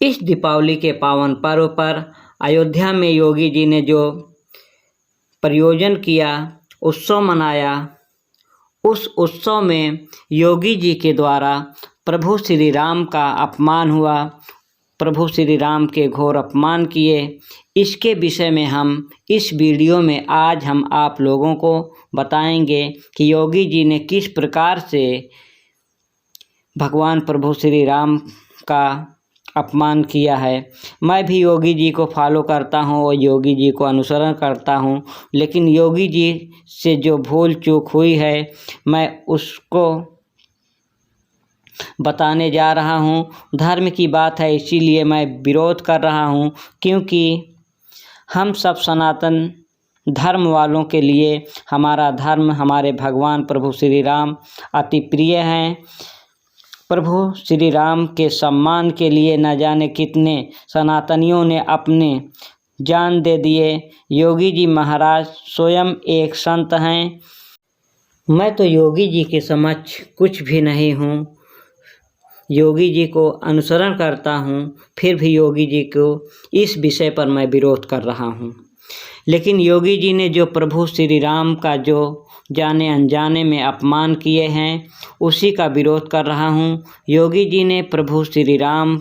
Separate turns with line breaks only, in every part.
इस दीपावली के पावन पर्व पर अयोध्या में योगी जी ने जो प्रयोजन किया, उत्सव मनाया, उस उत्सव में योगी जी के द्वारा प्रभु श्री राम का अपमान हुआ, प्रभु श्री राम के घोर अपमान किए। इसके विषय में हम इस वीडियो में आज हम आप लोगों को बताएंगे कि योगी जी ने किस प्रकार से भगवान प्रभु श्री राम का अपमान किया है। मैं भी योगी जी को फॉलो करता हूँ और योगी जी को अनुसरण करता हूँ, लेकिन योगी जी से जो भूल चूक हुई है मैं उसको बताने जा रहा हूँ। धर्म की बात है, इसीलिए मैं विरोध कर रहा हूँ, क्योंकि हम सब सनातन धर्म वालों के लिए हमारा धर्म, हमारे भगवान प्रभु श्री राम अति प्रिय हैं। प्रभु श्री राम के सम्मान के लिए न जाने कितने सनातनियों ने अपने जान दे दिए। योगी जी महाराज स्वयं एक संत हैं। मैं तो योगी जी के समक्ष कुछ भी नहीं हूँ, योगी जी को अनुसरण करता हूँ, फिर भी योगी जी को इस विषय पर मैं विरोध कर रहा हूँ। लेकिन योगी जी ने जो प्रभु श्री राम का जो जाने अनजाने में अपमान किए हैं, उसी का विरोध कर रहा हूँ। योगी जी ने प्रभु श्री राम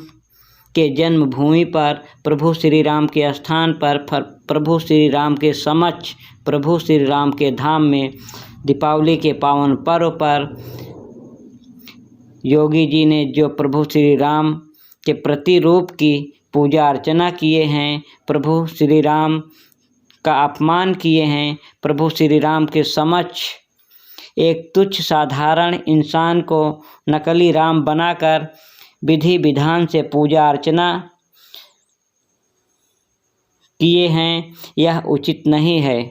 के जन्मभूमि पर, प्रभु श्री राम के स्थान पर, प्रभु श्री राम के समक्ष, प्रभु श्री राम के धाम में दीपावली के पावन पर्व पर योगी जी ने जो प्रभु श्री राम के प्रतिरूप की पूजा अर्चना किए हैं, प्रभु श्री राम का अपमान किए हैं, प्रभु श्री राम के समक्ष एक तुच्छ साधारण इंसान को नकली राम बनाकर विधि विधान से पूजा अर्चना किए हैं, यह उचित नहीं है।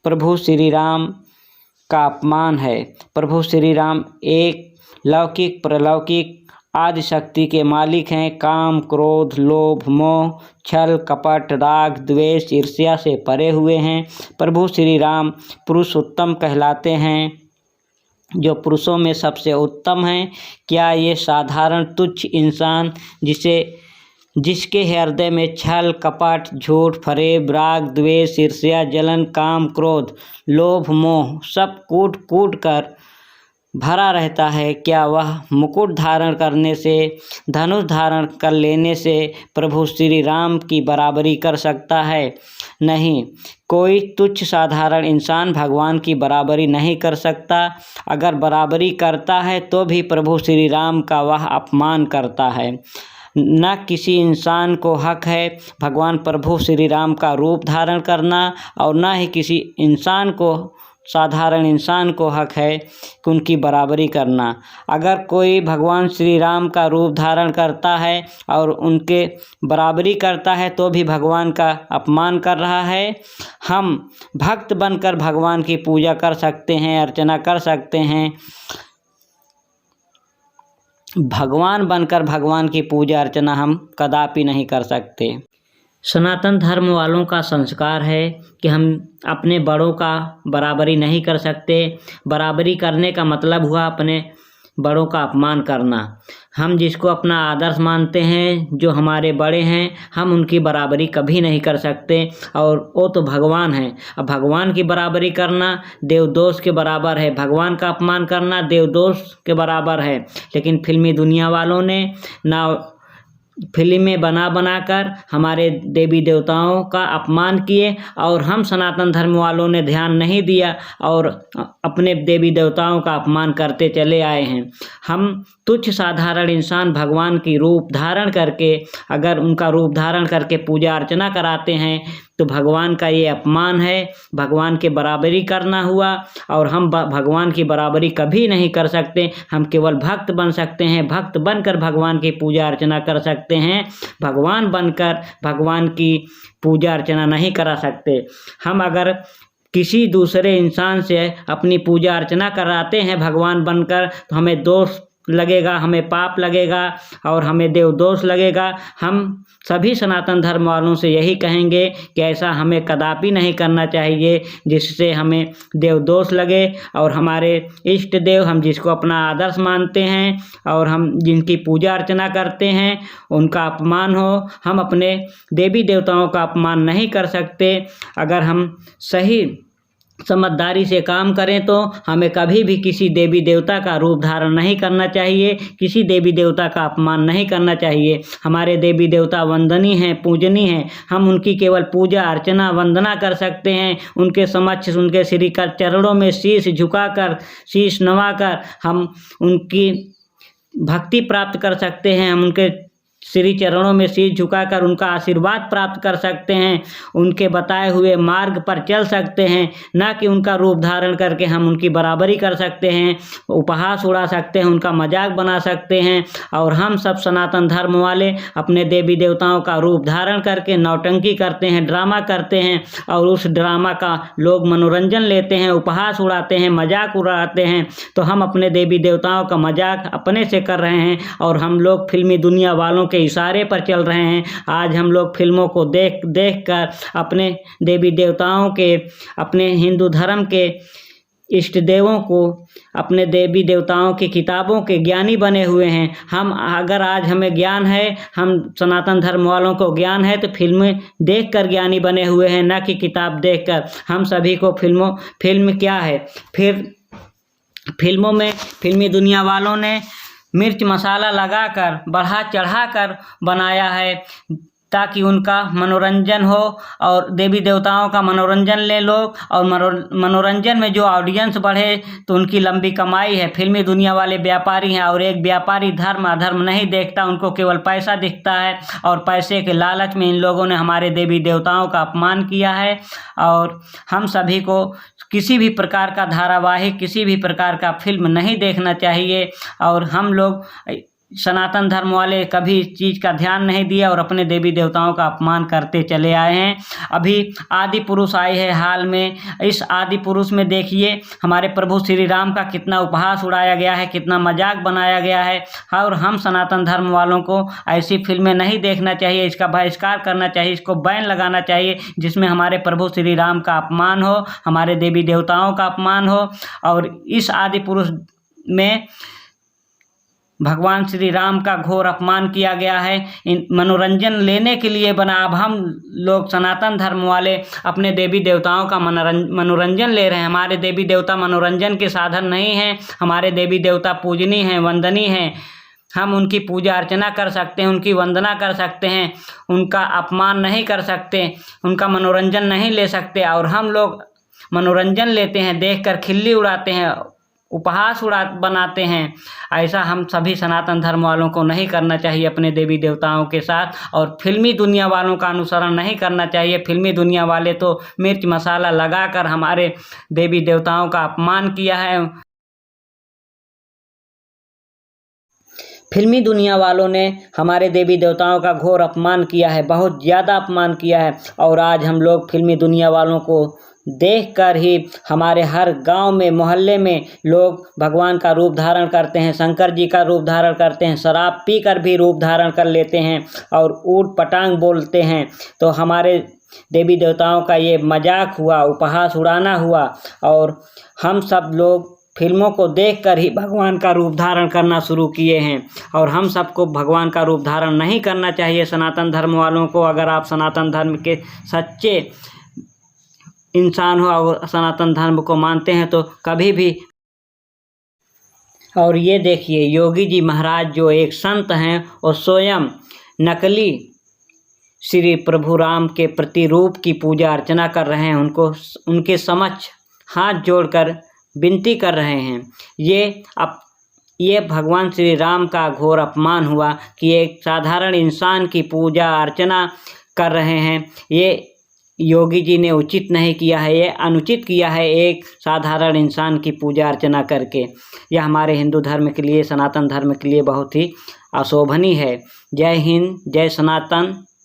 प्रभु श्री राम का अपमान है। प्रभु श्री राम एक लौकिक प्रलौकिक आदि शक्ति के मालिक हैं। काम, क्रोध, लोभ, मोह, छल, कपट, राग, द्वेष, ईर्ष्या से परे हुए हैं। प्रभु श्री राम पुरुषोत्तम कहलाते हैं, जो पुरुषों में सबसे उत्तम हैं। क्या ये साधारण तुच्छ इंसान जिसके हृदय में छल, कपट, झूठ, फरेब, राग, द्वेष, ईर्ष्या, जलन, काम, क्रोध, लोभ, मोह सब कूट कूट कर भरा रहता है, क्या वह मुकुट धारण करने से, धनुष धारण कर लेने से प्रभु श्री राम की बराबरी कर सकता है? नहीं, कोई तुच्छ साधारण इंसान भगवान की बराबरी नहीं कर सकता। अगर बराबरी करता है तो भी प्रभु श्री राम का वह अपमान करता है। न किसी इंसान को हक है भगवान प्रभु श्री राम का रूप धारण करना, और न ही किसी इंसान को, साधारण इंसान को हक है कि उनकी बराबरी करना। अगर कोई भगवान श्री राम का रूप धारण करता है और उनके बराबरी करता है तो भी भगवान का अपमान कर रहा है। हम भक्त बनकर भगवान की पूजा कर सकते हैं, अर्चना कर सकते हैं। भगवान बनकर भगवान की पूजा अर्चना हम कदापि नहीं कर सकते। सनातन धर्म वालों का संस्कार है कि हम अपने बड़ों का बराबरी नहीं कर सकते। बराबरी करने का मतलब हुआ अपने बड़ों का अपमान करना। हम जिसको अपना आदर्श मानते हैं, जो हमारे बड़े हैं, हम उनकी बराबरी कभी नहीं कर सकते, और वो तो भगवान हैं। अब भगवान की बराबरी करना देवदोष के बराबर है, भगवान का अपमान करना देवदोष के बराबर है। लेकिन फिल्मी दुनिया वालों ने ना फिल्में बनाकर हमारे देवी देवताओं का अपमान किए, और हम सनातन धर्म वालों ने ध्यान नहीं दिया और अपने देवी देवताओं का अपमान करते चले आए हैं। हम तुच्छ साधारण इंसान भगवान की रूप धारण करके, अगर उनका रूप धारण करके पूजा अर्चना कराते हैं तो भगवान का ये अपमान है, भगवान के बराबरी करना हुआ। और हम भगवान की बराबरी कभी नहीं कर सकते। हम केवल भक्त बन सकते हैं, भक्त बनकर भगवान की पूजा अर्चना कर सकते हैं। भगवान बनकर भगवान की पूजा अर्चना नहीं करा सकते। हम अगर किसी दूसरे इंसान से अपनी पूजा अर्चना कराते हैं भगवान बनकर, तो हमें दोष लगेगा, हमें पाप लगेगा और हमें देवदोष लगेगा। हम सभी सनातन धर्म वालों से यही कहेंगे कि ऐसा हमें कदापि नहीं करना चाहिए जिससे हमें देवदोष लगे और हमारे इष्ट देव, हम जिसको अपना आदर्श मानते हैं और हम जिनकी पूजा अर्चना करते हैं, उनका अपमान हो। हम अपने देवी देवताओं का अपमान नहीं कर सकते। अगर हम सही समझदारी से काम करें तो हमें कभी भी किसी देवी देवता का रूप धारण नहीं करना चाहिए, किसी देवी देवता का अपमान नहीं करना चाहिए। हमारे देवी देवता वंदनीय हैं, पूजनीय हैं। हम उनकी केवल पूजा अर्चना वंदना कर सकते हैं। उनके समक्ष, उनके श्री कर चरणों में शीश झुकाकर, शीश नवाकर हम उनकी भक्ति प्राप्त कर सकते हैं। हम उनके श्री चरणों में शीश झुकाकर उनका आशीर्वाद प्राप्त कर सकते हैं। उनके बताए हुए मार्ग पर चल सकते हैं, ना कि उनका रूप धारण करके हम उनकी बराबरी कर सकते हैं, उपहास उड़ा सकते हैं, उनका मजाक बना सकते हैं। और हम सब सनातन धर्म वाले अपने देवी देवताओं का रूप धारण करके नौटंकी करते हैं, ड्रामा करते हैं और उस ड्रामा का लोग मनोरंजन लेते हैं, उपहास उड़ाते हैं, मजाक उड़ाते हैं। तो हम अपने देवी देवताओं का मजाक अपने से कर रहे हैं और हम लोग फिल्मी दुनिया वालों के इशारे पर चल रहे हैं। आज हम लोग फिल्मों को देख कर अपने देवी देवताओं के, अपने हिंदू धर्म के इष्ट देवों को, अपने देवी देवताओं की किताबों के ज्ञानी बने हुए हैं। हम अगर आज हमें ज्ञान है, हम सनातन धर्म वालों को ज्ञान है, तो फिल्में देखकर ज्ञानी बने हुए हैं, ना कि किताब देखकर। हम सभी को फिल्म क्या है, फिर फिल्मों में फिल्मी दुनिया वालों ने मिर्च मसाला लगाकर, बढ़ा चढ़ाकर बनाया है ताकि उनका मनोरंजन हो और देवी देवताओं का मनोरंजन ले लोग, और मनोरंजन में जो ऑडियंस बढ़े तो उनकी लंबी कमाई है। फिल्मी दुनिया वाले व्यापारी हैं और एक व्यापारी धर्म अधर्म नहीं देखता, उनको केवल पैसा दिखता है और पैसे के लालच में इन लोगों ने हमारे देवी देवताओं का अपमान किया है। और हम सभी को किसी भी प्रकार का धारावाहिक, किसी भी प्रकार का फिल्म नहीं देखना चाहिए। और हम लोग सनातन धर्म वाले कभी इस चीज़ का ध्यान नहीं दिया और अपने देवी देवताओं का अपमान करते चले आए हैं। अभी आदि पुरुष आई है हाल में, इस आदि पुरुष में देखिए हमारे प्रभु श्री राम का कितना उपहास उड़ाया गया है, कितना मजाक बनाया गया है। और हम सनातन धर्म वालों को ऐसी फिल्में नहीं देखना चाहिए, इसका बहिष्कार करना चाहिए, इसको बैन लगाना चाहिए जिसमें हमारे प्रभु श्री राम का अपमान हो, हमारे देवी देवताओं का अपमान हो। और इस आदि पुरुष में भगवान श्री राम का घोर अपमान किया गया है। इन मनोरंजन लेने के लिए बना। अब हम लोग सनातन धर्म वाले अपने देवी देवताओं का मनोरंजन ले रहे हैं। हमारे देवी देवता मनोरंजन के साधन नहीं हैं, हमारे देवी देवता पूजनीय हैं, वंदनीय हैं। हम उनकी पूजा अर्चना कर सकते हैं, उनकी वंदना कर सकते हैं, उनका अपमान नहीं कर सकते, उनका मनोरंजन नहीं ले सकते। और हम लोग मनोरंजन लेते हैं, देखकर खिल्ली उड़ाते हैं, उपहास बनाते हैं। ऐसा हम सभी सनातन धर्म वालों को नहीं करना चाहिए अपने देवी देवताओं के साथ। और फिल्मी दुनिया वालों का अनुसरण नहीं करना चाहिए। फिल्मी दुनिया वाले तो मिर्च मसाला लगाकर हमारे देवी देवताओं का अपमान किया है। फिल्मी दुनिया वालों ने हमारे देवी देवताओं का घोर अपमान किया है, बहुत ज़्यादा अपमान किया है। और आज हम लोग फिल्मी दुनिया वालों को देखकर ही हमारे हर गांव में, मोहल्ले में लोग भगवान का रूप धारण करते हैं, शंकर जी का रूप धारण करते हैं, शराब पीकर भी रूप धारण कर लेते हैं और ऊट पटांग बोलते हैं। तो हमारे देवी देवताओं का ये मजाक हुआ, उपहास उड़ाना हुआ। और हम सब लोग फिल्मों को देखकर ही भगवान का रूप धारण करना शुरू किए हैं। और हम सबको भगवान का रूप धारण नहीं करना चाहिए सनातन धर्म वालों को। अगर आप सनातन धर्म के सच्चे इंसान हो और सनातन धर्म को मानते हैं तो कभी भी। और ये देखिए योगी जी महाराज जो एक संत हैं और स्वयं नकली श्री प्रभु राम के प्रतिरूप की पूजा अर्चना कर रहे हैं, उनको उनके समक्ष हाथ जोड़कर विनती कर रहे हैं। ये भगवान श्री राम का घोर अपमान हुआ कि एक साधारण इंसान की पूजा अर्चना कर रहे हैं। ये योगी जी ने उचित नहीं किया है, ये अनुचित किया है एक साधारण इंसान की पूजा अर्चना करके। यह हमारे हिंदू धर्म के लिए, सनातन धर्म के लिए बहुत ही अशोभनीय है। जय हिंद, जय सनातन।